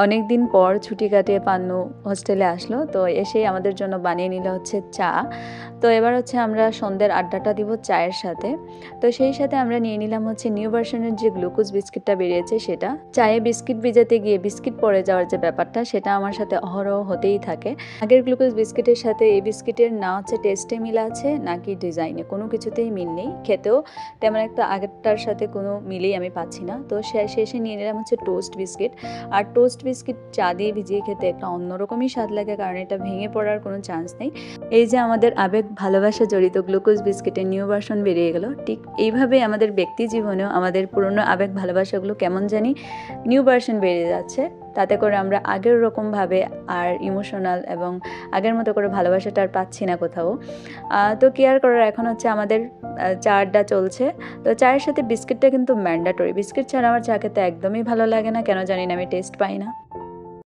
অনেক দিন পর ছুটি কাটিয়ে পান্নু হোস্টেলে আসলো, তো এসেই আমাদের জন্য বানিয়ে নিল হচ্ছে চা। তো এবার হচ্ছে আমরা সন্ধ্যের আড্ডাটা দিব চায়ের সাথে। তো সেই সাথে আমরা নিয়ে নিলাম হচ্ছে নিউ ভার্সনের যে গ্লুকোজ বিস্কিটটা বেরিয়েছে সেটা। চায়ে বিস্কিট ভিজাতে গিয়ে বিস্কিট পড়ে যাওয়ার যে ব্যাপারটা, সেটা আমার সাথে অহরহ হতেই থাকে। আগের গ্লুকোজ বিস্কিটের সাথে এই বিস্কিটের না হচ্ছে টেস্টে মিল আছে নাকি ডিজাইনে, কোনো কিছুতেই মিল নেই। খেতেও তেমন একটা আগেরটার সাথে কোনো মিলেই আমি পাচ্ছি না। তো শেষে নিয়ে নিলাম হচ্ছে টোস্ট বিস্কিট। আর টোস্ট বিস্কিট চা দিয়ে ভিজিয়ে খেতে একটা অন্যরকমই স্বাদ লাগে, কারণ এটা ভেঙে পড়ার কোনো চান্স নেই। এই যে আমাদের আবেগ ভালোবাসা জড়িত গ্লুকোজ বিস্কিটের নিউ ভার্সন বেরিয়ে গেল, ঠিক এইভাবে আমাদের ব্যক্তি জীবনেও আমাদের পুরনো আবেগ ভালোবাসাগুলো কেমন জানি নিউ ভার্সন বেরিয়ে যাচ্ছে। তাতে করে আমরা আগের রকমভাবে আর ইমোশনাল এবং আগের মতো করে ভালোবাসাটা আর পাচ্ছি না কোথাও। তো কেয়ার করার এখন হচ্ছে আমাদের চা আড্ডা চলছে। তো চায়ের সাথে বিস্কিটটা কিন্তু ম্যান্ডেটরি। বিস্কিট ছাড়া আমার চা খেতে একদমই ভালো লাগে না, কেন জানি না, আমি টেস্ট পাই না।